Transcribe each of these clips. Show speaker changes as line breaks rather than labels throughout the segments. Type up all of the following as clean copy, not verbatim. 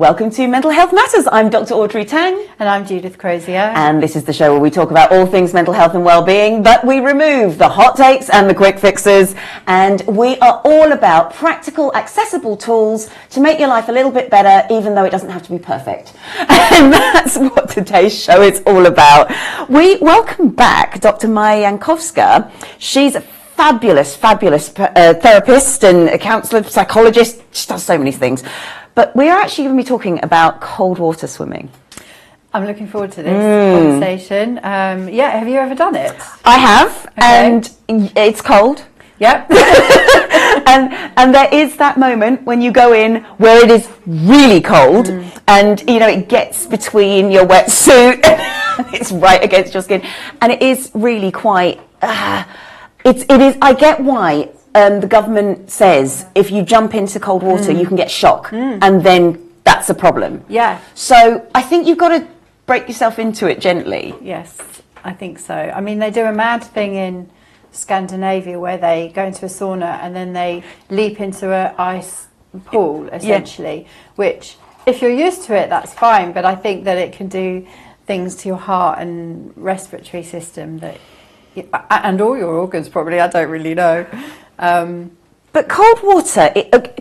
Welcome to Mental Health Matters. I'm Dr Audrey Tang.
And I'm Judith Crozier.
And this is the show where we talk about all things mental health and well-being, but we remove the hot takes and the quick fixes. And we are all about practical, accessible tools to make your life a little bit better, even though it doesn't have to be perfect. And that's what today's show is all about. We welcome back Dr Maja Jankowska. She's a fabulous therapist and a counsellor, psychologist. She does so many things. But we are actually going to be talking about cold water swimming.
I'm looking forward to this conversation. Have you ever done it?
I have, and it's cold.
Yep.
and there is that moment when you go in where it is really cold, and it gets between your wetsuit, it's right against your skin, and it is really quite. It is. I get why. The government says if you jump into cold water, you can get shock, and then that's a problem.
Yeah.
So I think you've got to break yourself into it gently.
Yes, I think so. I mean, they do a mad thing in Scandinavia where they go into a sauna and then they leap into an ice pool, essentially, which, if you're used to it, that's fine. But I think that it can do things to your heart and respiratory system and all your organs, probably. I don't really know.
But cold water,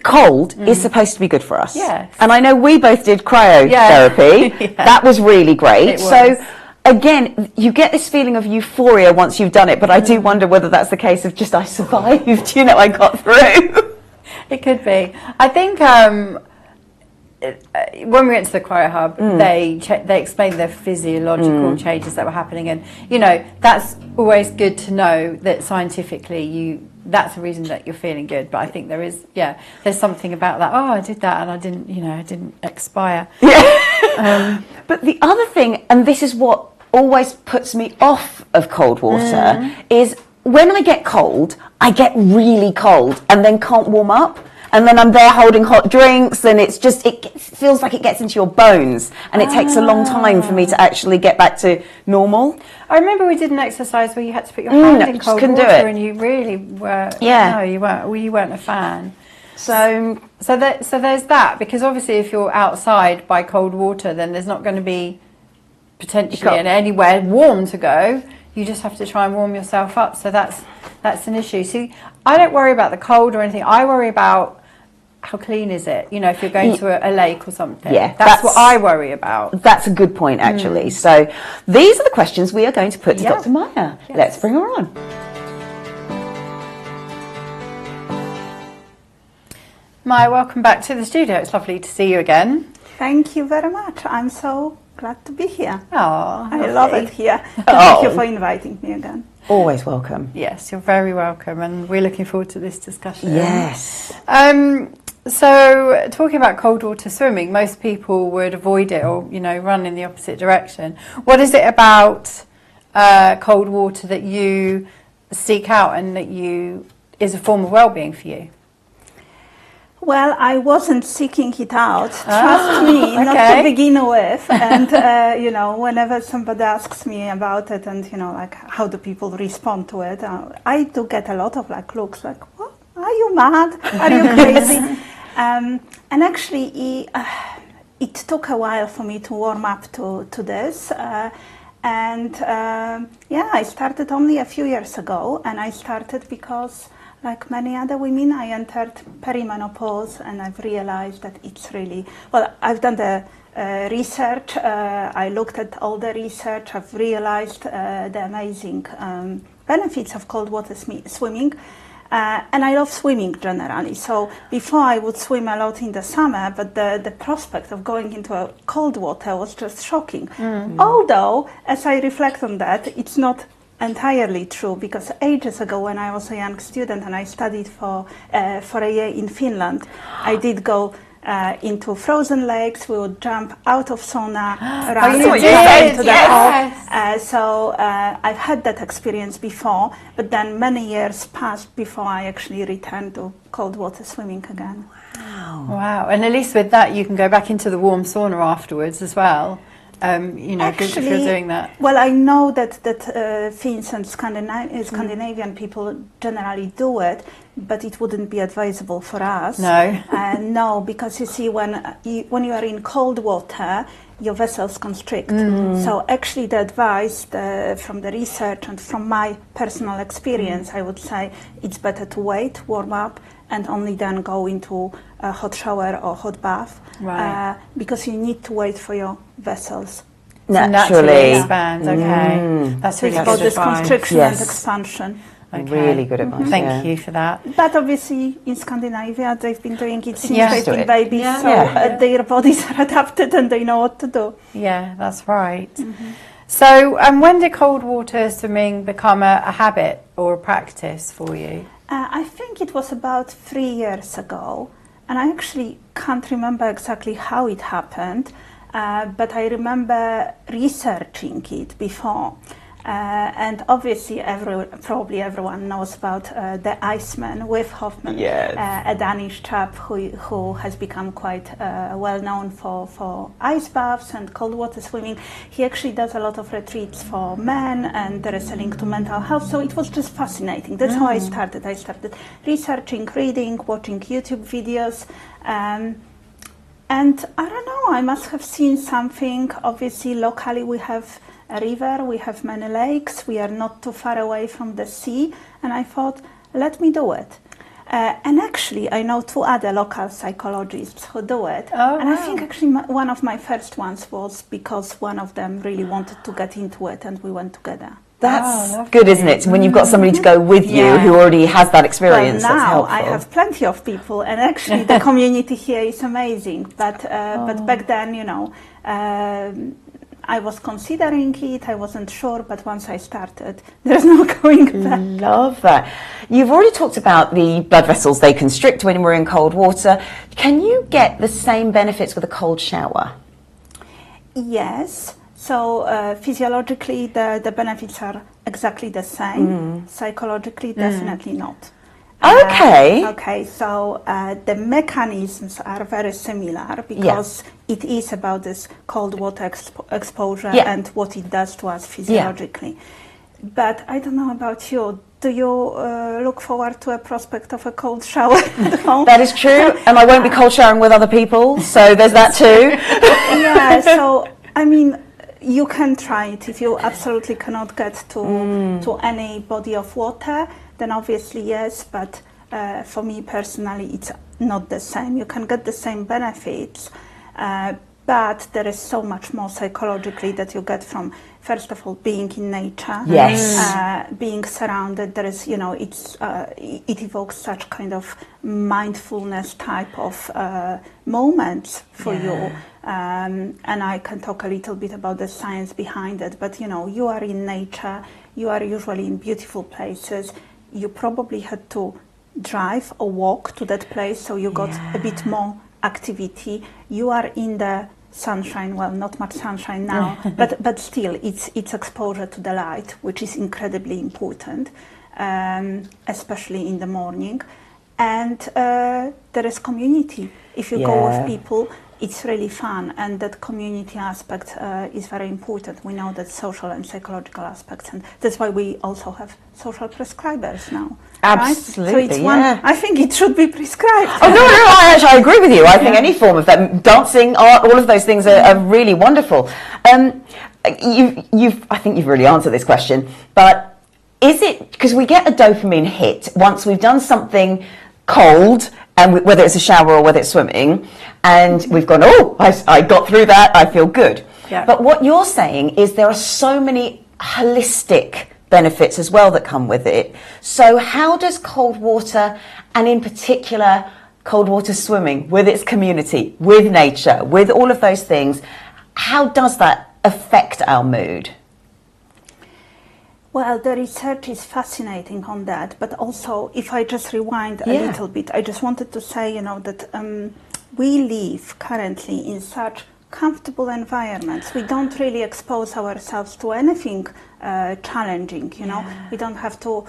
cold is supposed to be good for us.
Yes.
And I know we both did cryotherapy.
Yeah.
That was really great.
It was.
So again, you get this feeling of euphoria once you've done it, but I do wonder whether that's the case of just I survived, I got through.
It could be. I think when we went to the cryo hub, they explained the physiological changes that were happening, and that's always good to know that scientifically that's the reason that you're feeling good. But I think there's something about that. Oh, I did that and I didn't expire.
Yeah. But the other thing, and this is what always puts me off of cold water, is when I get cold, I get really cold and then can't warm up. And then I'm there holding hot drinks, and it feels like it gets into your bones, and it takes a long time for me to actually get back to normal.
I remember we did an exercise where you had to put your hand in cold water, and you really were.
Yeah.
No, you weren't. Well, you weren't a fan.
So
there's that, because obviously if you're outside by cold water, then there's not going to be potentially anywhere warm to go. You just have to try and warm yourself up. So that's an issue. See, I don't worry about the cold or anything. I worry about how clean is it? If you're going to a lake or something.
Yeah,
that's what I worry about.
That's a good point, actually. So these are the questions we are going to put to Dr. Maja. Yes. Let's bring her on.
Maja, welcome back to the studio. It's lovely to see you again.
Thank you very much. I'm so glad to be here.
Oh,
I love it here. Thank you for inviting me again.
Always welcome.
Yes, you're very welcome, and we're looking forward to this discussion.
Yes.
So, talking about cold water swimming, most people would avoid it or, run in the opposite direction. What is it about cold water that you seek out and that is a form of well-being for you?
Well, I wasn't seeking it out, trust me, not to begin with. And, whenever somebody asks me about it and, how do people respond to it, I do get a lot of looks like, what? Are you mad? Are you crazy? And actually, it took a while for me to warm up to this. I started only a few years ago, and I started because, like many other women, I entered perimenopause, and I've realized that it's really, I've done the research, I looked at all the research, I've realized the amazing benefits of cold water swimming. And I love swimming generally. So before I would swim a lot in the summer, but the prospect of going into a cold water was just shocking. Although, as I reflect on that, it's not entirely true, because ages ago when I was a young student and I studied for a year in Finland, I did go into frozen lakes. We would jump out of sauna, run into the cold. So I've had that experience before, but then many years passed before I actually returned to cold water swimming again.
Wow. And at least with that, you can go back into the warm sauna afterwards as well. you know, good if you're doing that?
Well, I know that Finns and Scandinavian people generally do it, but it wouldn't be advisable for us.
No.
No, because you see, when you are in cold water, your vessels constrict. So actually the advice from the research and from my personal experience, I would say it's better to wait, warm up, and only then go into a hot shower or hot bath,
Right.
because you need to wait for your vessels.
Naturally.
Expand. Okay, that's really
It's
good
about this
advice.
constriction
Yes.
and expansion.
Okay.
Really good advice.
Thank you for that.
But obviously in Scandinavia they've been doing it since
Yeah.
they've been
Do it.
babies,
Yeah.
so
Yeah.
their bodies are adapted and they know what to do.
Yeah, that's right. So, when did cold water swimming become a habit or a practice for you?
I think it was about 3 years ago, and I actually can't remember exactly how it happened, but I remember researching it before. And obviously, probably everyone knows about the Iceman with Hoffman,
Yes.
a Danish chap who has become quite well known for ice baths and cold water swimming. He actually does a lot of retreats for men, and there is a link to mental health. So it was just fascinating. That's how I started. I started researching, reading, watching YouTube videos. And I don't know, I must have seen something. Obviously, locally we have a river, we have many lakes, we are not too far away from the sea, and I thought, let me do it. And actually, I know 2 other local psychologists who do it.
Oh,
and I
wow.
think actually one of my first ones was because one of them really wanted to get into it, and we went together.
That's
lovely.
good, isn't it? When you've got somebody to go with you
Yeah.
who already has that experience,
Well,
that's
now
helpful.
I have plenty of people, and actually the community here is amazing. But back then, you know, I was considering it. I wasn't sure, but once I started, there's no going back.
Love that. You've already talked about the blood vessels. They constrict when we're in cold water. Can you get the same benefits with a cold shower?
Yes. So physiologically, the benefits are exactly the same. Psychologically, definitely not.
Okay.
Okay, so the mechanisms are very similar because it is about this cold water exposure and what it does to us physiologically. But I don't know about you. Do you look forward to a prospect of a cold shower at home?
That is true, and I won't be cold showering with other people, so there's that too.
Yeah, so I mean, you can try it if you absolutely cannot get to any body of water. Then obviously yes, but for me personally, it's not the same. You can get the same benefits, but there is so much more psychologically that you get from, first of all, being in nature.
Yes.
Being surrounded. There is, you know, it evokes such kind of mindfulness type of moments for you. And I can talk a little bit about the science behind it. But you know, you are in nature. You are usually in beautiful places. You probably had to drive or walk to that place, so you got a bit more activity. You are in the sunshine, well, not much sunshine now, but still, it's exposure to the light, which is incredibly important, especially in the morning. And there is community. If you go with people, it's really fun, and that community aspect is very important. We know that social and psychological aspects, and that's why we also have social prescribers now.
Absolutely,
right? So it's one, I think it should be prescribed.
Oh, no, I agree with you. I think any form of that, dancing, art, all of those things are really wonderful. I think you've really answered this question, but is it, because we get a dopamine hit once we've done something cold, and whether it's a shower or whether it's swimming, and we've gone, I got through that, I feel good.
Yeah.
But what you're saying is there are so many holistic benefits as well that come with it. So how does cold water, and in particular cold water swimming, with its community, with nature, with all of those things, how does that affect our mood?
Well, the research is fascinating on that, but also, if I just rewind a little bit, I just wanted to say, you know, that we live currently in such comfortable environments. We don't really expose ourselves to anything challenging, you know. We don't have to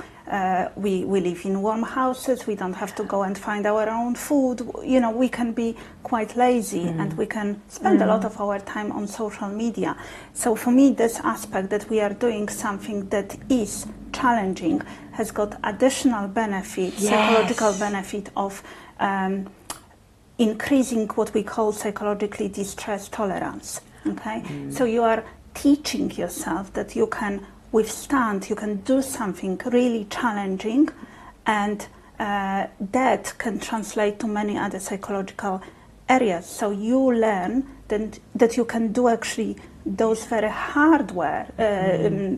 we live in warm houses, we don't have to go and find our own food. You know, we can be quite lazy and we can spend a lot of our time on social media. So for me, this aspect that we are doing something that is challenging has got additional benefit, psychological benefit of increasing what we call psychologically distress tolerance. Okay, so you are teaching yourself that you can withstand, you can do something really challenging, and that can translate to many other psychological areas. So you learn that you can do actually those very hardware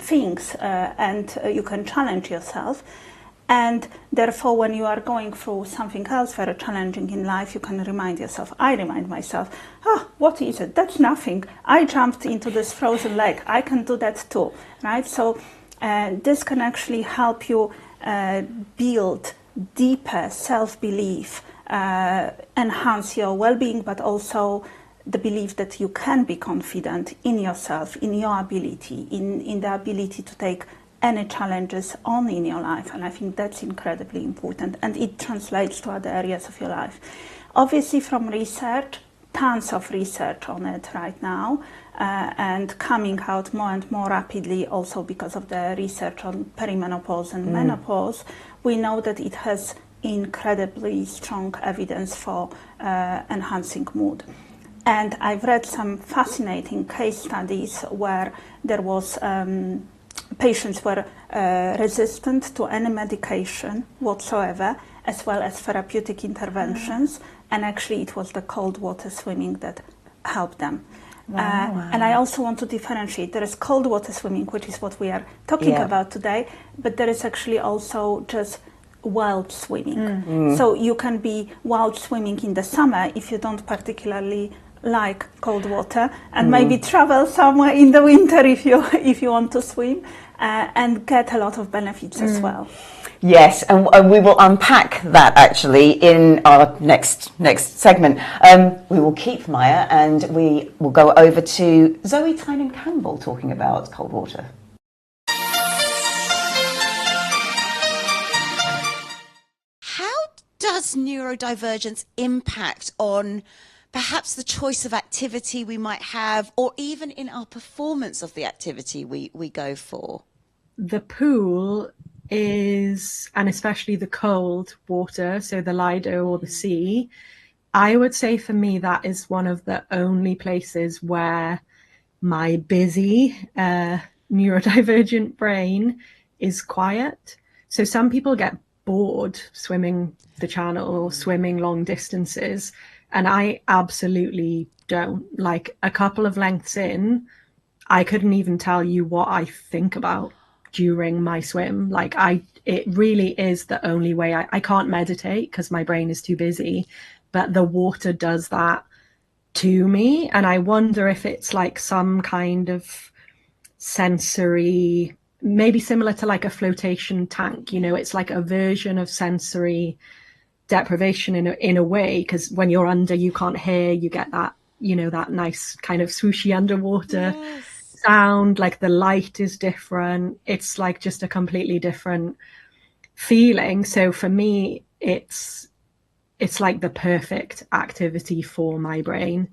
things, and you can challenge yourself. And therefore, when you are going through something else very challenging in life, you can remind yourself, I remind myself, what is it? That's nothing. I jumped into this frozen lake. I can do that too, right? So this can actually help you build deeper self-belief, enhance your well-being, but also the belief that you can be confident in yourself, in your ability, in the ability to take any challenges on in your life. And I think that's incredibly important, and it translates to other areas of your life. Obviously, from research, tons of research on it right now, and coming out more and more rapidly also because of the research on perimenopause and menopause, we know that it has incredibly strong evidence for enhancing mood. And I've read some fascinating case studies where there was patients were resistant to any medication whatsoever, as well as therapeutic interventions, and actually it was the cold water swimming that helped them. And I also want to differentiate. There is cold water swimming, which is what we are talking about today, but there is actually also just wild swimming. So you can be wild swimming in the summer if you don't particularly like cold water, and maybe travel somewhere in the winter if you want to swim, and get a lot of benefits as well.
Yes, and we will unpack that actually in our next segment. We will keep Maja, and we will go over to Zoe Tynan-Campbell talking about cold water.
How does neurodivergence impact on perhaps the choice of activity we might have, or even in our performance of the activity we go for?
The pool is, and especially the cold water, so the Lido or the sea, I would say for me that is one of the only places where my busy neurodivergent brain is quiet. So some people get bored swimming the channel or swimming long distances, and I absolutely don't. Like, a couple of lengths in, I couldn't even tell you what I think about during my swim. Like, it really is the only way. I can't meditate because my brain is too busy, but the water does that to me. And I wonder if it's like some kind of sensory, maybe similar to like a flotation tank, you know, it's like a version of sensory deprivation in a way, because when you're under, you can't hear, you get that, you know, that nice kind of swooshy underwater sound, like the light is different, it's like just a completely different feeling. So for me, it's like the perfect activity for my brain.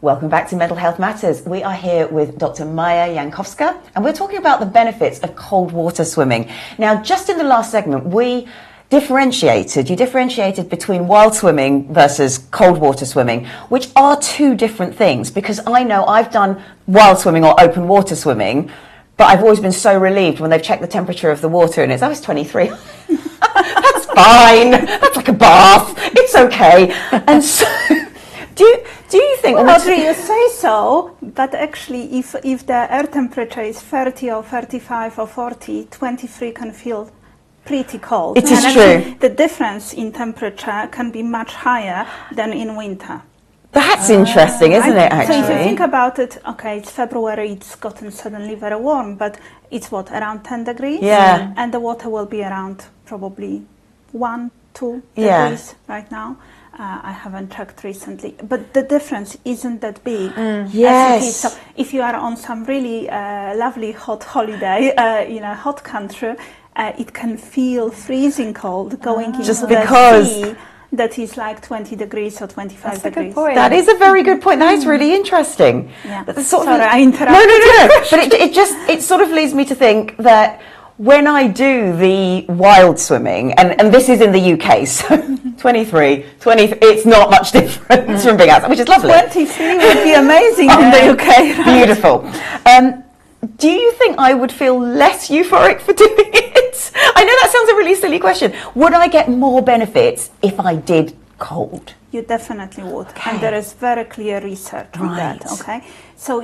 Welcome back to Mental Health Matters. We are here with Dr Maja Jankowska, and we're talking about the benefits of cold water swimming. Now, just in the last segment, you differentiated between wild swimming versus cold water swimming, which are two different things, because I know I've done wild swimming or open water swimming, but I've always been so relieved when they've checked the temperature of the water and it's 23. That's fine. That's like a bath. It's okay. And so, do you think?
Well, Audrey, you say so, but actually, if the air temperature is 30 or 35 or 40, 23 can feel pretty cold.
It is true.
The difference in temperature can be much higher than in winter.
That's interesting, isn't it, actually?
So if you think about it, okay, it's February, it's gotten suddenly very warm, but it's what, around 10 degrees?
Yeah.
And the water will be around probably 1-2 degrees right now. I haven't checked recently, but the difference isn't that big.
Yes.
As it is. So if you are on some really lovely hot holiday in a hot country, it can feel freezing cold going into
Just
the
because
sea that is like 20 degrees or 25
That's a good
degrees.
point.
that is a very good point. That is really interesting.
Yeah.
But the sort
Sorry,
of,
I interrupted.
No. But it sort of leads me to think that when I do the wild swimming, and this is in the UK, so 23, it's not much difference from being outside, which is lovely.
23 would be amazing in the UK. Right?
Beautiful. Do you think I would feel less euphoric for doing it? I know that sounds a really silly question. Would I get more benefits if I did cold?
You definitely would.
Okay.
And there is very clear research on that,
Right.
okay? So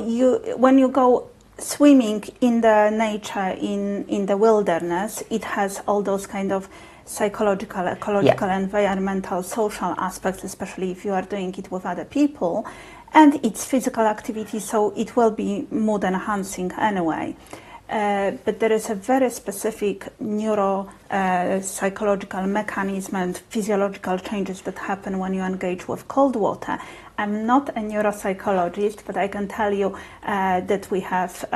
when you go swimming in the nature, in the wilderness, it has all those kind of psychological, ecological, environmental, social aspects, especially if you are doing it with other people. And it's physical activity, so it will be mood enhancing anyway. But there is a very specific psychological mechanism and physiological changes that happen when you engage with cold water. I'm not a neuropsychologist, but I can tell you that we have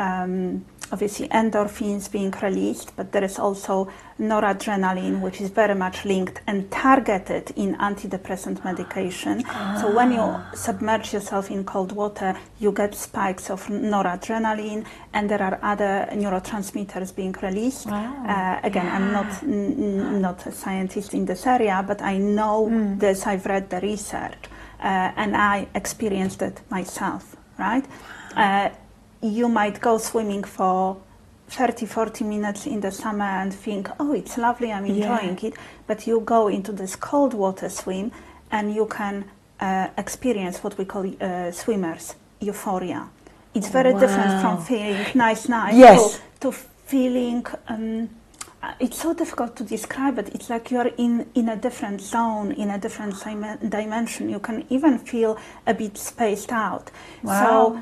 obviously endorphins being released, but there is also noradrenaline, which is very much linked and targeted in antidepressant medication. So when you submerge yourself in cold water, you get spikes of noradrenaline, and there are other neurotransmitters being released. Again, I'm not a scientist in this area, but I know this. I've read the research, and I experienced it myself, right? You might go swimming for 30-40 minutes in the summer and think, oh, it's lovely, I'm enjoying it. But you go into this cold water swim and you can experience what we call swimmers euphoria. It's very different from feeling nice to feeling, it's so difficult to describe it. It's like you're in a different zone, in a different dimension. You can even feel a bit spaced out. So,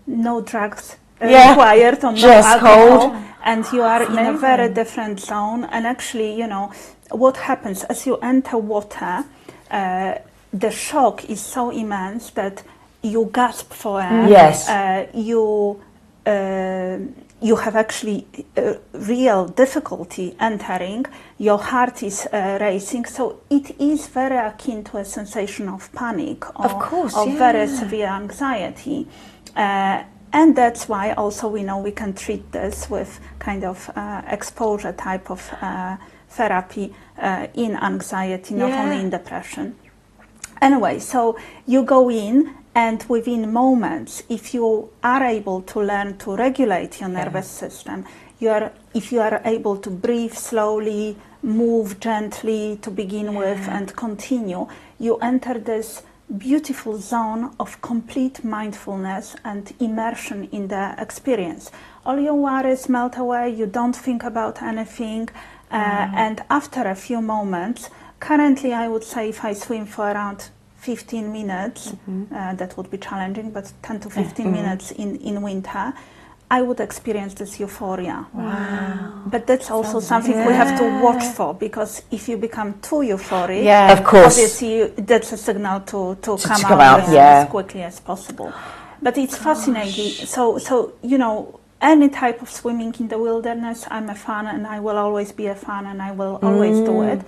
no drugs required, or no
just
alcohol,
cold.
and you are in a very different zone. And actually, what happens as you enter water, the shock is so immense that you gasp for air.
Yes.
You have actually real difficulty entering, your heart is racing, so it is very akin to a sensation of panic or
Of course,
very severe anxiety. And that's why also we know we can treat this with kind of exposure type of therapy in anxiety, not only in depression. Anyway, so you go in, and within moments, if you are able to learn to regulate your nervous system, if you are able to breathe slowly, move gently to begin with, and continue, you enter this beautiful zone of complete mindfulness and immersion in the experience. All your worries melt away, you don't think about anything, and after a few moments, currently I would say if I swim for around 15 minutes, that would be challenging, but 10 to 15 minutes in winter, I would experience this euphoria. Wow. But that's also something we have to watch for, because if you become too euphoric,
of course,
obviously that's a signal to come out as quickly as possible. But it's fascinating. So any type of swimming in the wilderness, I'm a fan, and I will always be a fan, and I will always do it.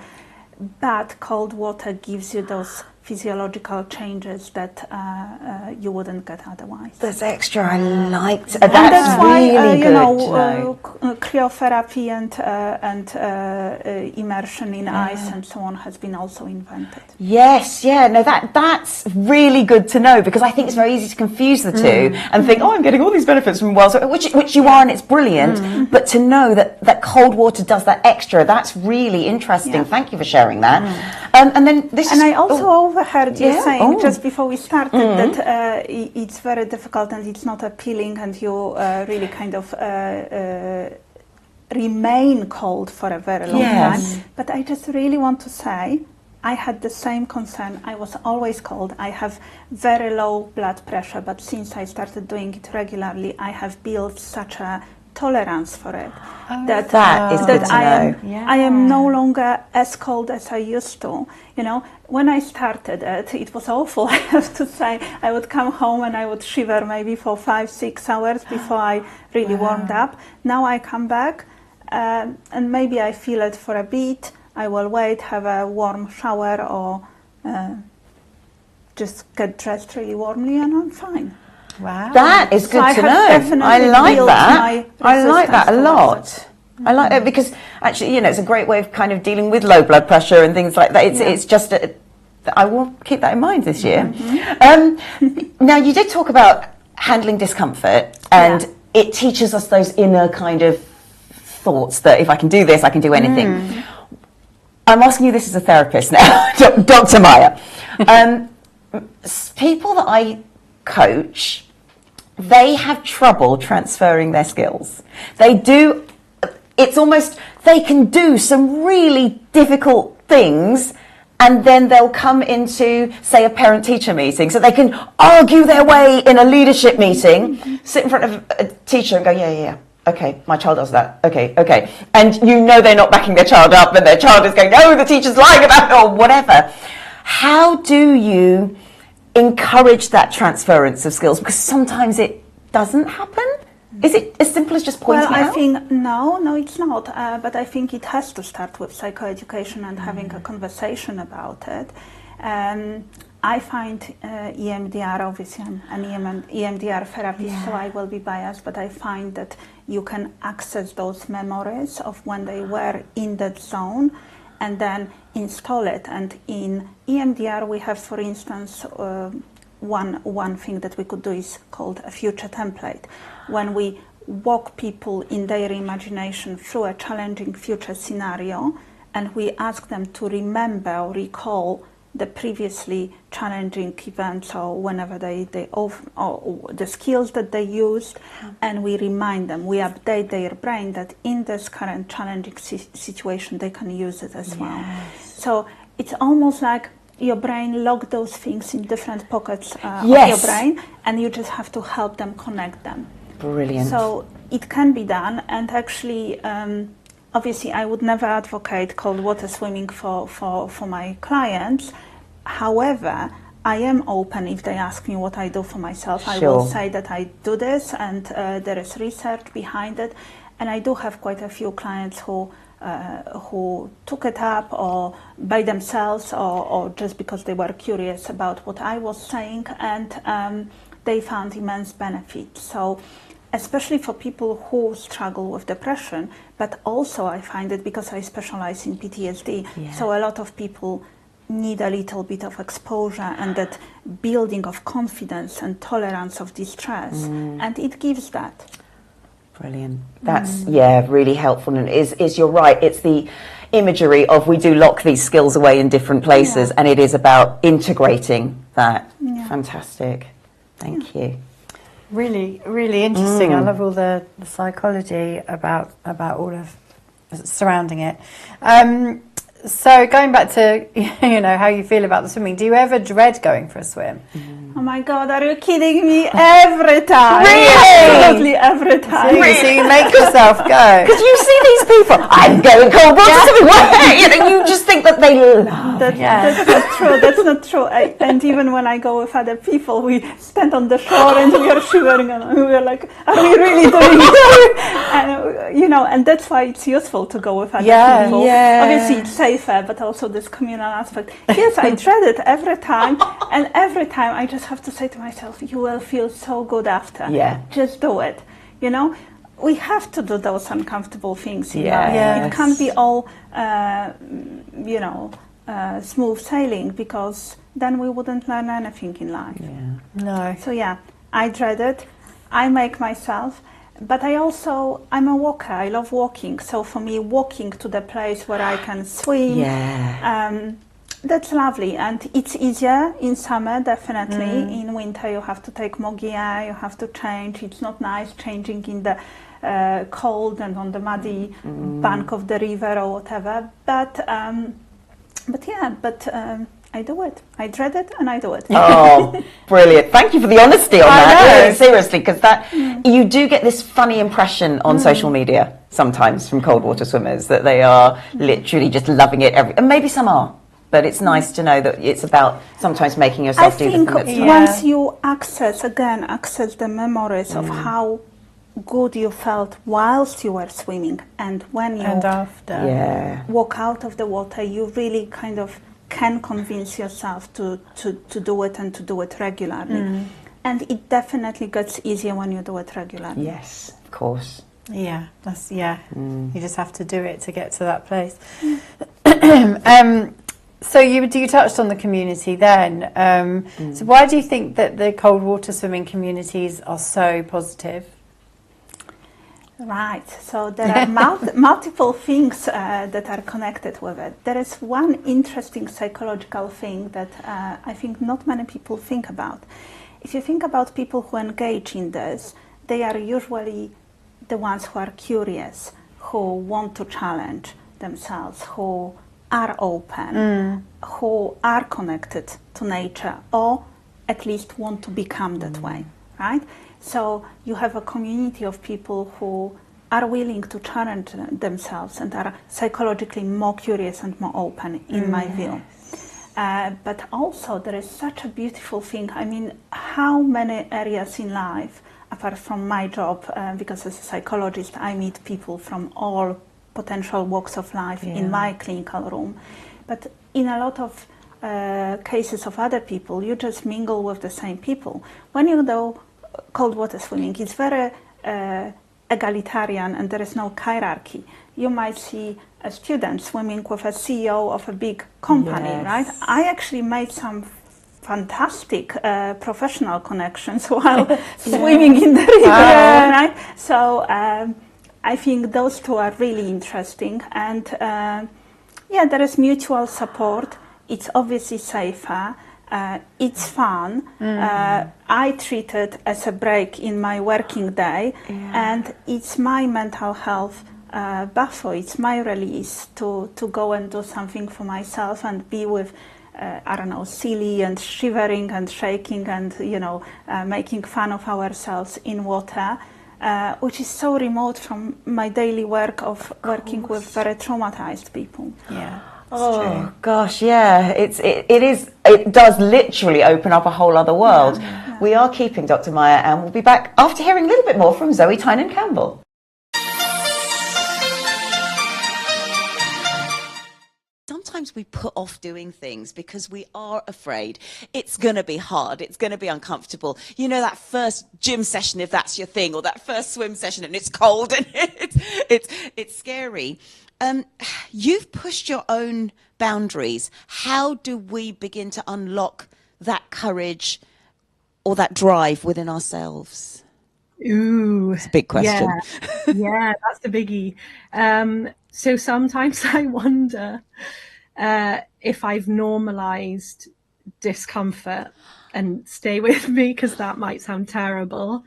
But cold water gives you those physiological changes that you wouldn't get otherwise.
That's extra. I liked that.
And that's why
really good.
cryotherapy and immersion in ice and so on has been also invented.
Yes, no, that's really good to know, because I think it's very easy to confuse the two and think, oh, I'm getting all these benefits from wild swimming, which you are, and it's brilliant. But to know that cold water does that extra, that's really interesting. Thank you for sharing that. And then this.
And I also overheard you saying just before we started that it's very difficult and it's not appealing, and you really kind of remain cold for a very long time. But I just really want to say, I had the same concern. I was always cold. I have very low blood pressure, but since I started doing it regularly, I have built such a tolerance for it.
That is good to know.
I am no longer as cold as I used to. You know, when I started it was awful, I have to say. I would come home and I would shiver maybe for 5-6 hours before I really warmed up. Now I come back and maybe I feel it for a bit. I will wait, have a warm shower, or just get dressed really warmly, and I'm fine.
Wow.
That is good to know. I like that. I like that a lot. I like that because actually, you know, it's a great way of kind of dealing with low blood pressure and things like that. It's just, I will keep that in mind this year. Now, you did talk about handling discomfort, and it teaches us those inner kind of thoughts that if I can do this, I can do anything. I'm asking you this as a therapist now, Dr. Maja. People that I coach, they have trouble transferring their skills. They do, it's almost, they can do some really difficult things, and then they'll come into, say, a parent-teacher meeting. So they can argue their way in a leadership meeting, sit in front of a teacher and go, yeah, okay, my child does that. Okay. And you know they're not backing their child up, and their child is going, oh, the teacher's lying about it, or whatever. How do you encourage that transference of skills? Because sometimes it doesn't happen. Is it as simple as just pointing
Well, I
out?
think no, it's not. But I think it has to start with psychoeducation and having a conversation about it. I find EMDR, obviously I'm an EMDR therapist, so I will be biased, but I find that you can access those memories of when they were in that zone and then install it. And in EMDR we have, for instance, one thing that we could do is called a future template. When we walk people in their imagination through a challenging future scenario, and we ask them to remember or recall the previously challenging events, or whenever or the skills that they used, and we remind them, we update their brain that in this current challenging situation they can use it as well. So it's almost like your brain locked those things in different pockets of your brain, and you just have to help them connect them.
Brilliant.
So it can be done, and actually obviously I would never advocate cold water swimming for my clients. However, I am open if they ask me what I do for myself. I will say that I do this, and there is research behind it. And I do have quite a few clients who took it up, or by themselves, or just because they were curious about what I was saying, and they found immense benefit. So especially for people who struggle with depression, but also I find it because I specialize in PTSD. So a lot of people need a little bit of exposure and that building of confidence and tolerance of distress, and it gives that.
Brilliant. That's really helpful, and is you're right, it's the imagery of we do lock these skills away in different places, and it is about integrating that. Fantastic. Thank you.
Really, really interesting. I love all the psychology about all of surrounding it. So going back to how you feel about the swimming, do you ever dread going for a swim?
Oh my God, are you kidding me? Every time.
Really?
Absolutely every time.
So you make yourself go.
Because you see these people, I'm going cold water swimming. You just think that they love.
That's not true. That's not true. And even when I go with other people, we stand on the shore and we are shivering, and we are like, are we really doing it? And and that's why it's useful to go with other people. Obviously, it's safer, but also this communal aspect. Yes, I dread it every time, and every time I just have to say to myself, you will feel so good after. Just do it. We have to do those uncomfortable things in life. It can't be all smooth sailing, because then we wouldn't learn anything in life.
No.
So I dread it. I make myself. But I'm a walker. I love walking. So for me, walking to the place where I can swim, that's lovely. And it's easier in summer, definitely. In winter, you have to take more gear, you have to change. It's not nice changing in the cold and on the muddy bank of the river or whatever. But I do it. I dread it and I do it.
Oh, brilliant. Thank you for the honesty on that. Really, seriously, because you do get this funny impression on social media sometimes from cold water swimmers that they are literally just loving it. And maybe some are. But it's nice to know that it's about sometimes making yourself do the thing that's
once you access the memories of how good you felt whilst you were swimming and when you walk out of the water, you really kind of can convince yourself to do it and to do it regularly. And it definitely gets easier when you do it regularly.
Yes, of course.
Yeah, you just have to do it to get to that place. So you touched on the community then. So why do you think that the cold water swimming communities are so positive?
Right, so there are multiple things that are connected with it. There is one interesting psychological thing that I think not many people think about. If you think about people who engage in this, they are usually the ones who are curious, who want to challenge themselves, who are open, who are connected to nature, or at least want to become that way, right? So you have a community of people who are willing to challenge themselves and are psychologically more curious and more open, in my view. But also there is such a beautiful thing. I mean, how many areas in life, apart from my job, because as a psychologist I meet people from all potential walks of life in my clinical room, but in a lot of cases of other people, you just mingle with the same people. When you do cold water swimming, it's very egalitarian and there is no hierarchy. You might see a student swimming with a CEO of a big company, right? I actually made some fantastic professional connections while swimming in the river, right? So I think those two are really interesting, and there is mutual support. It's obviously safer. It's fun. I treat it as a break in my working day, and it's my mental health buffer. It's my release to go and do something for myself and be with, I don't know, silly and shivering and shaking and, making fun of ourselves in water, which is so remote from my daily work of working with very traumatized people.
Yeah.
Oh gosh, yeah, it does literally open up a whole other world. We are keeping Dr. Maja, and we'll be back after hearing a little bit more from Zoe Tynan-Campbell.
Sometimes we put off doing things because we are afraid it's going to be hard, it's going to be uncomfortable. You know, that first gym session, if that's your thing, or that first swim session and it's cold and it's scary. You've pushed your own boundaries. How do we begin to unlock that courage or that drive within ourselves?
Ooh,
it's a big question.
Yeah, that's the biggie. So sometimes I wonder if I've normalized discomfort, and stay with me because that might sound terrible.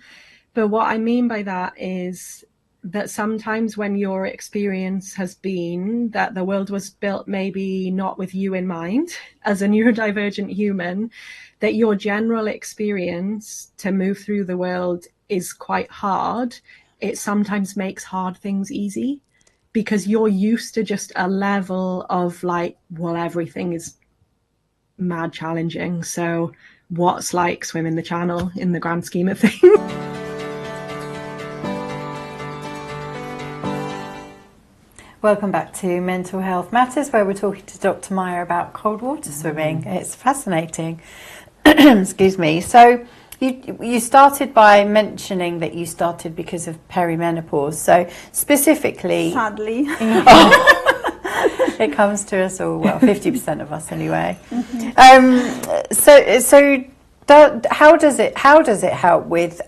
But what I mean by that is that sometimes when your experience has been that the world was built maybe not with you in mind as a neurodivergent human, that your general experience to move through the world is quite hard, it sometimes makes hard things easy because you're used to just a level of like, well, everything is mad challenging. So what's like swimming the channel in the grand scheme of things?
Welcome back to Mental Health Matters, where we're talking to Dr. Maja about cold water swimming. It's fascinating. Excuse me. So you started by mentioning that you started because of perimenopause. So specifically...
Sadly.
It comes to us all, well, 50% of us anyway. How does it help with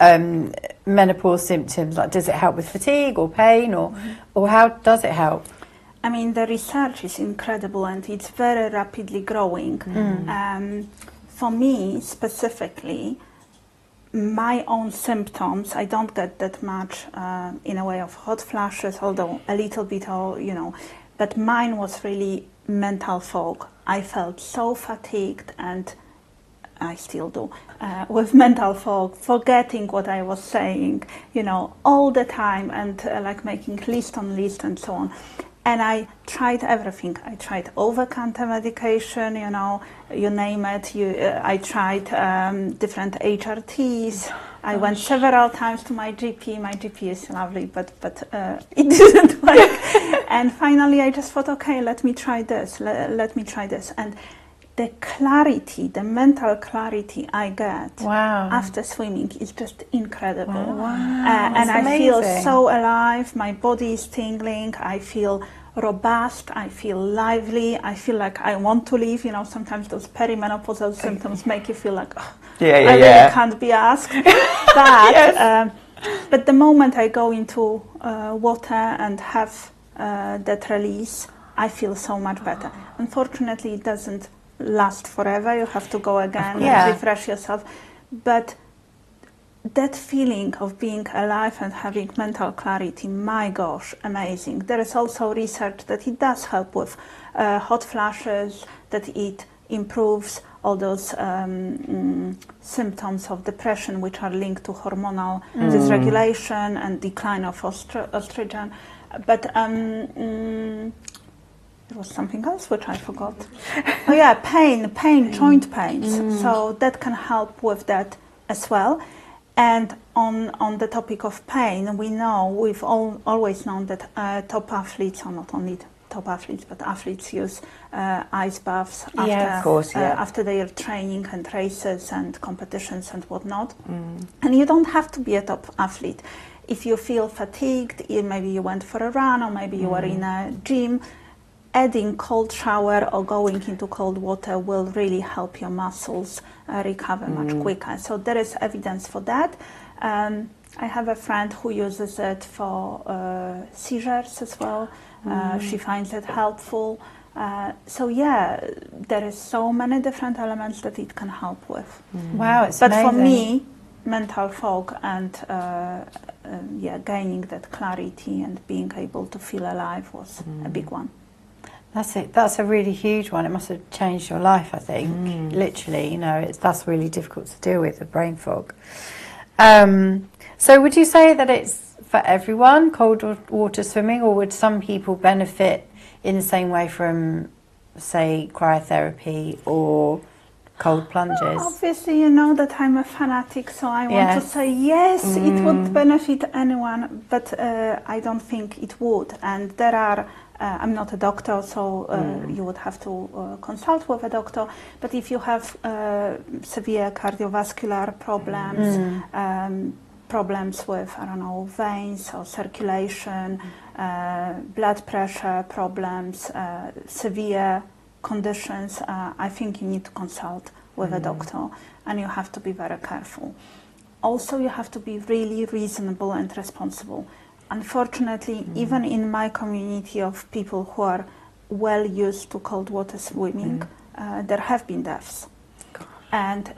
menopause symptoms? Like, does it help with fatigue or pain, or how does it help?
I mean, the research is incredible and it's very rapidly growing. For me specifically, my own symptoms, I don't get that much in a way of hot flashes, although a little bit, but mine was really mental fog. I felt so fatigued, and I still do, with mental fog, forgetting what I was saying, you know, all the time, and like making list on list and so on. And I tried everything. I tried over-counter medication, you know, you name it. I tried different HRTs. I went several times to my GP. My GP is lovely, but it didn't work. And finally, I just thought, okay, let me try this. Let me try this. And the clarity, the mental clarity I get after swimming is just incredible. And I feel so alive. My body is tingling. I feel robust. I feel lively. I feel like I want to live. You know, sometimes those perimenopausal symptoms make you feel like, oh, I really can't be asked. But, but the moment I go into water and have that release, I feel so much better. Unfortunately, it doesn't last forever. You have to go again and refresh yourself. But that feeling of being alive and having mental clarity, my gosh, amazing. There is also research that it does help with hot flashes, that it improves all those symptoms of depression which are linked to hormonal dysregulation and decline of estrogen. But there was something else which I forgot. Oh yeah, pain, joint pains. So that can help with that as well. And on the topic of pain, we've always known that top athletes, or not only top athletes, but athletes use ice baths after their training and races and competitions and whatnot. And you don't have to be a top athlete. If you feel fatigued, maybe you went for a run, or maybe you were in a gym, adding cold shower or going into cold water will really help your muscles recover much quicker. So there is evidence for that. I have a friend who uses it for seizures as well. She finds it helpful. So yeah, there is so many different elements that it can help with.
Wow, it's
but
amazing.
For me, mental fog and gaining that clarity and being able to feel alive was a big one.
That's it. That's a really huge one. It must have changed your life, I think. Literally, you know, that's really difficult to deal with, the brain fog. So would you say that it's for everyone, cold water swimming, or would some people benefit in the same way from, say, cryotherapy or cold plunges?
Obviously, you know that I'm a fanatic, so I want to say yes, it would benefit anyone, but I don't think it would. And there are, I'm not a doctor, so you would have to consult with a doctor, but if you have severe cardiovascular problems, problems with, I don't know, veins or circulation, blood pressure problems, severe conditions, I think you need to consult with a doctor, and you have to be very careful. Also, you have to be really reasonable and responsible. Unfortunately, even in my community of people who are well used to cold water swimming, there have been deaths. And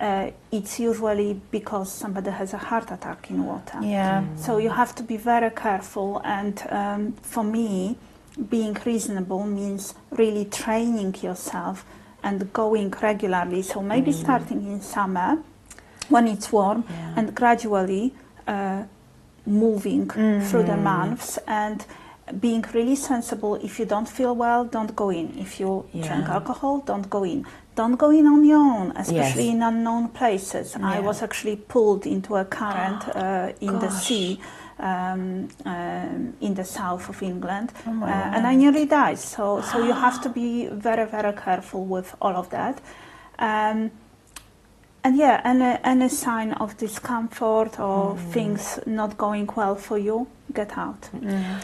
it's usually because somebody has a heart attack in water. So you have to be very careful, and for me, being reasonable means really training yourself and going regularly. So maybe starting in summer when it's warm and gradually moving through the months, and being really sensible. If you don't feel well, don't go in. If you drink alcohol, don't go in. Don't go in on your own, especially in unknown places. I was actually pulled into a current in the sea in the south of England, and I nearly died. So you have to be very, very careful with all of that. And yeah, any sign of discomfort or things not going well for you, get out.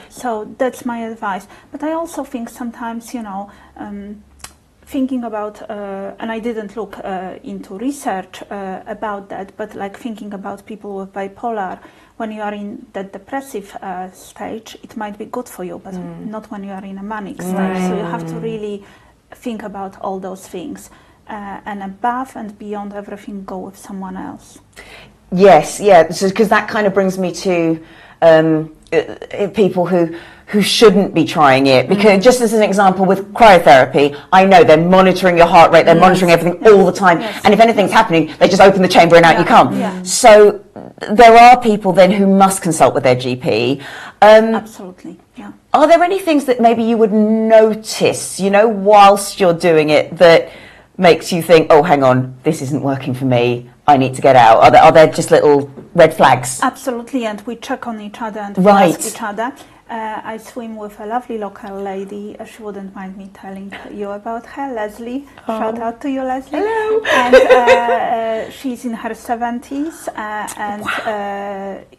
So that's my advice. But I also think sometimes, you know, thinking about, and I didn't look into research about that, but like thinking about people with bipolar, when you are in that depressive stage, it might be good for you, but not when you are in a manic stage. So you have to really think about all those things. And above and beyond everything, go with someone else.
Yes, yeah, because that kind of brings me to people who shouldn't be trying it? Because just as an example, with cryotherapy, I know they're monitoring your heart rate, they're monitoring everything all the time, and if anything's happening, they just open the chamber and out you come. So there are people then who must consult with their GP.
Absolutely, yeah.
Are there any things that maybe you would notice, you know, whilst you're doing it, that makes you think, oh, hang on, this isn't working for me, I need to get out? Are there just little red flags?
Absolutely, and we check on each other and
Right.
ask each other. I swim with a lovely local lady. She wouldn't mind me telling you about her, Leslie. Shout out to you, Leslie.
Hello.
And she's in her 70s. And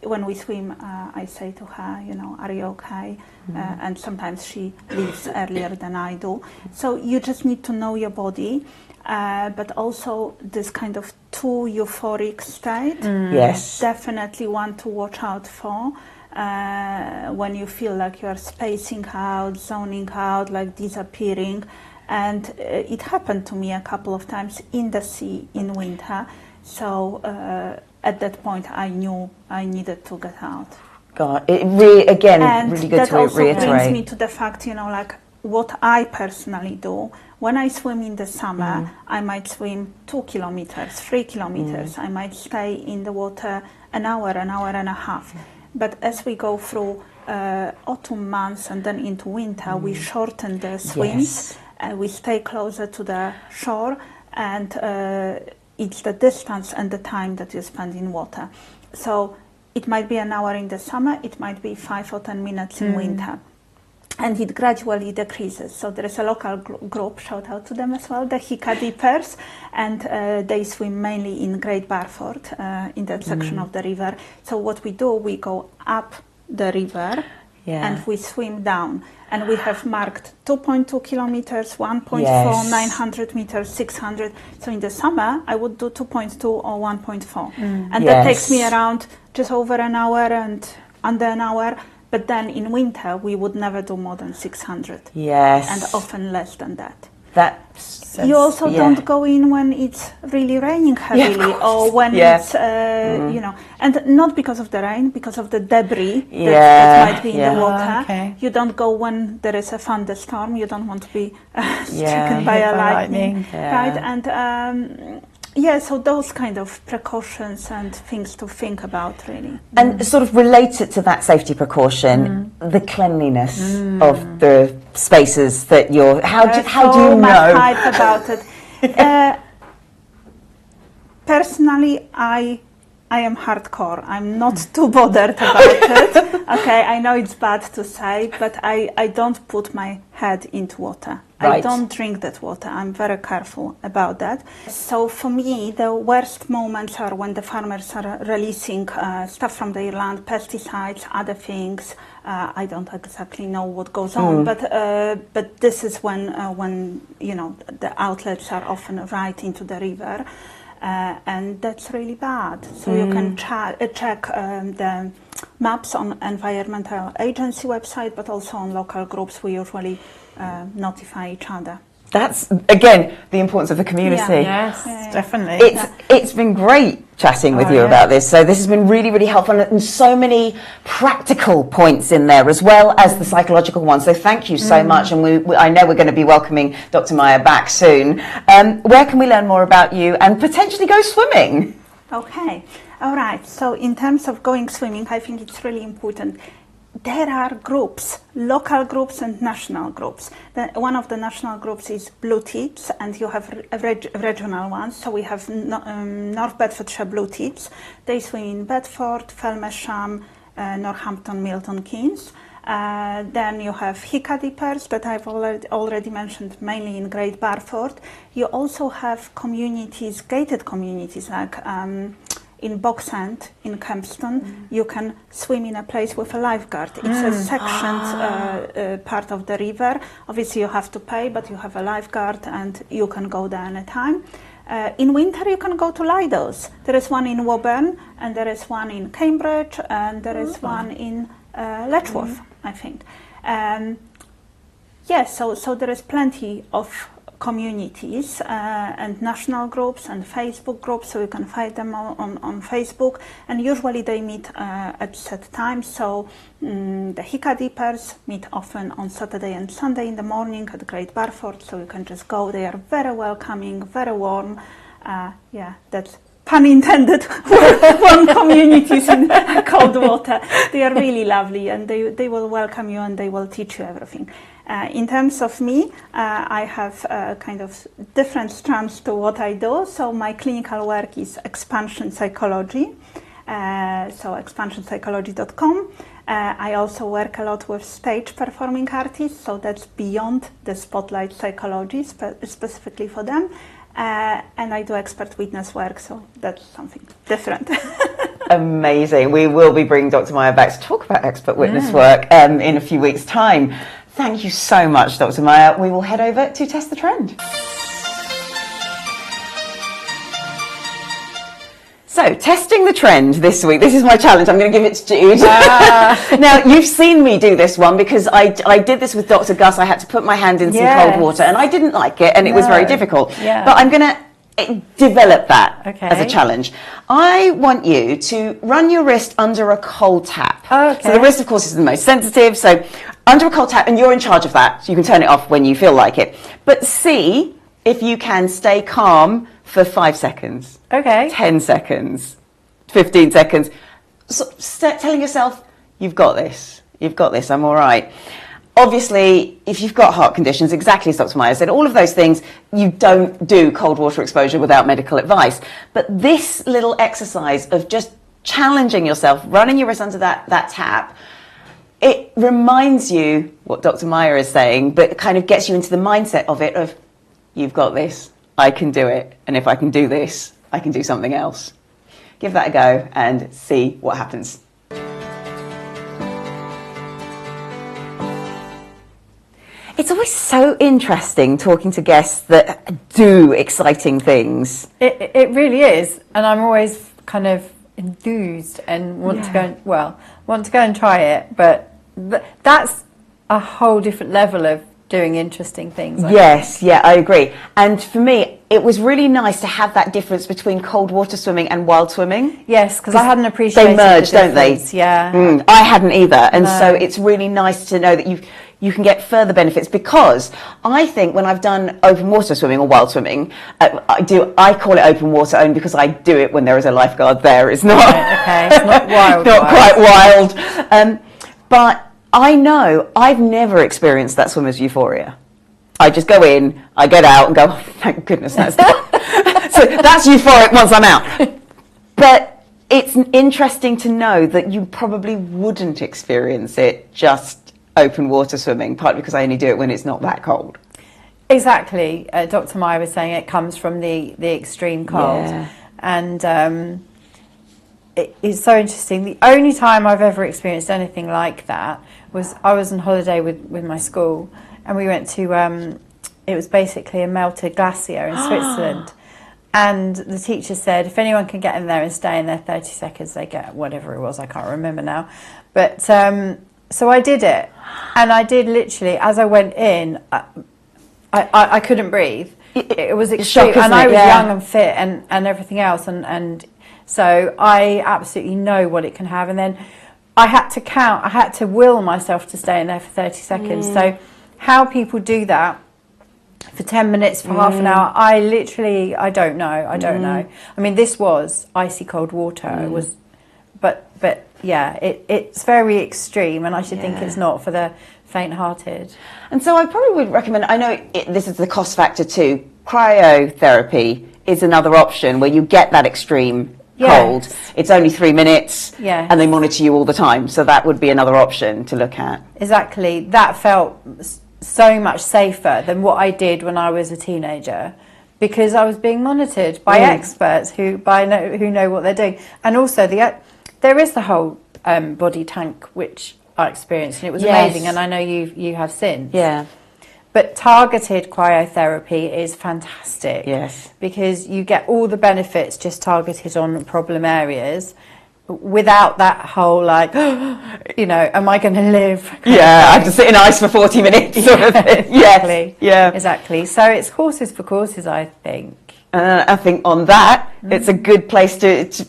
when we swim, I say to her, you know, are you okay? And sometimes she leaves earlier than I do. So you just need to know your body. But also this kind of too euphoric state.
Yes.
Definitely one to watch out for. When you feel like you're spacing out, zoning out, like disappearing. And it happened to me a couple of times in the sea in winter. So at that point I knew I needed to get out.
God, it really, again,
And
really good
that
to
also brings
reiterate.
me to the fact, you know, like what I personally do. When I swim in the summer, I might swim 2 kilometers, 3 kilometers. I might stay in the water an hour and a half. But as we go through autumn months and then into winter, we shorten the swims. We stay closer to the shore, and it's the distance and the time that you spend in water. So it might be an hour in the summer, it might be 5 or 10 minutes in winter. And it gradually decreases. So there is a local group, shout out to them as well, the Hika Dippers, and they swim mainly in Great Barford, in that section of the river. So what we do, we go up the river and we swim down. And we have marked 2.2 kilometers, 1.4, 900 meters, 600. So in the summer, I would do 2.2 or 1.4. And that takes me around just over an hour and under an hour. But then in winter, we would never do more than 600.
Yes.
And often less than that.
You
you also don't go in when it's really raining heavily, or when it's, you know, and not because of the rain, because of the debris that might be in the water. You don't go when there is a thunderstorm. You don't want to be stricken by a lightning. Right? And so those kind of precautions and things to think about, really.
And sort of related to that safety precaution, the cleanliness of the spaces that you're... How do you know?
Hype about it. Personally, I am hardcore. I'm not too bothered about it. Okay, I know it's bad to say, but I don't put my head into water.
Right.
I don't drink that water. I'm very careful about that. So for me, the worst moments are when the farmers are releasing stuff from their land, pesticides, other things. I don't exactly know what goes on, but this is when you know, the outlets are often right into the river. And that's really bad. So you can check the maps on Environmental Agency website, but also on local groups. We usually notify each other.
That's, again, the importance of the community.
Yes, definitely.
It's been great chatting with you about this. So this has been really, really helpful, and so many practical points in there as well as the psychological ones. So thank you so much. And I know we're going to be welcoming Dr. Maja back soon. Where can we learn more about you and potentially go swimming?
Okay. All right. So in terms of going swimming, I think it's really important. There are groups, local groups and national groups. One of the national groups is Blue Tips, and you have regional ones. So we have North Bedfordshire Blue Tips. They swim in Bedford, Felmersham, Northampton, Milton Keynes. Then you have Hika Dippers that I've already mentioned, mainly in Great Barford. You also have communities, gated communities, like in Boxend, in Kempston, you can swim in a place with a lifeguard. It's a sectioned part of the river. Obviously you have to pay, but you have a lifeguard and you can go there anytime. In winter you can go to Lidos. There is one in Woburn, and there is one in Cambridge, and there is one in Letchworth, I think. So there is plenty of communities and national groups and Facebook groups, so you can find them on Facebook, and usually they meet at set times. So the Hika Dippers meet often on Saturday and Sunday in the morning at Great Barford, so you can just go. They are very welcoming, very warm. Yeah, that's pun intended, warm communities in cold water. They are really lovely, and they will welcome you and they will teach you everything. In terms of me, I have kind of different strands to what I do. So my clinical work is expansion psychology, so expansionpsychology.com. I also work a lot with stage performing artists, so that's beyond the spotlight psychology, specifically for them. And I do expert witness work, so that's something different.
Amazing. We will be bringing Dr. Maja back to talk about expert witness work in a few weeks' time. Thank you so much, Dr. Maja. We will head over to Test the Trend. So, testing the trend this week. This is my challenge. I'm going to give it to Jude. Now, you've seen me do this one because I did this with Dr. Gus. I had to put my hand in some cold water and I didn't like it and it was very difficult.
Yeah.
But I'm going to develop that as a
Okay.
challenge. I want you to run your wrist under a cold tap.
Okay.
So the wrist, of course, is the most sensitive. So under a cold tap, and you're in charge of that. So you can turn it off when you feel like it. But see if you can stay calm for 5 seconds.
Okay.
10 seconds, 15 seconds, so telling yourself, you've got this, I'm all right. Obviously, if you've got heart conditions, exactly as Dr. Maja said, all of those things, you don't do cold water exposure without medical advice. But this little exercise of just challenging yourself, running your wrist under that tap, it reminds you what Dr. Maja is saying, but it kind of gets you into the mindset of it of, you've got this, I can do it, and if I can do this, I can do something else. Give that a go and see what happens. It's always so interesting talking to guests that do exciting things.
It really is, and I'm always kind of enthused and want to go and try it. But that's a whole different level of doing interesting things.
Yes, yeah, I agree. And for me, it was really nice to have that difference between cold water swimming and wild swimming.
Yes, because I hadn't appreciated
they merge, don't they?
Yeah.
I hadn't either, and so it's really nice to know that you can get further benefits, because I think when I've done open water swimming or wild swimming, I call it open water only because I do it when there is a lifeguard there. It's not
Okay, it's not wild.
not quite wild, but I know I've never experienced that swimmer's euphoria. I just go in, I get out and go, oh, thank goodness that's done. So that's euphoric once I'm out. But it's interesting to know that you probably wouldn't experience it just open water swimming, partly because I only do it when it's not that cold.
Exactly. Dr. Maja was saying it comes from the extreme cold.
Yeah.
And it's so interesting. The only time I've ever experienced anything like that was I was on holiday with my school, and we went to it was basically a melted glacier in Switzerland, and the teacher said if anyone can get in there and stay in there 30 seconds they get whatever it was, I can't remember now, but so I did it, and I did literally, as I went in, I couldn't breathe. It was extreme, and I was young and fit and everything else, and so I absolutely know what it can have. And then I had to count, I had to will myself to stay in there for 30 seconds. So how people do that for 10 minutes, for half an hour, I don't know. I mean, this was icy cold water. It was, but yeah, it's very extreme, and I should think it's not for the faint-hearted.
And so I probably would recommend, I know this is the cost factor too, cryotherapy is another option where you get that extreme cold. It's only 3 minutes, and they monitor you all the time, so that would be another option to look at.
Exactly. That felt so much safer than what I did when I was a teenager, because I was being monitored by experts who know what they're doing. And also there is the whole body tank, which I experienced, and it was amazing, and I know you have since.
Yeah.
But targeted cryotherapy is fantastic.
Yes.
Because you get all the benefits just targeted on problem areas, without that whole like, you know, am I going to live?
Yeah, I have to sit in ice for 40 minutes sort of thing.
Exactly.
Yes, yeah.
Exactly. So it's horses for courses, I think.
I think on that, it's a good place to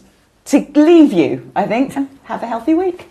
leave you, I think. Have a healthy week.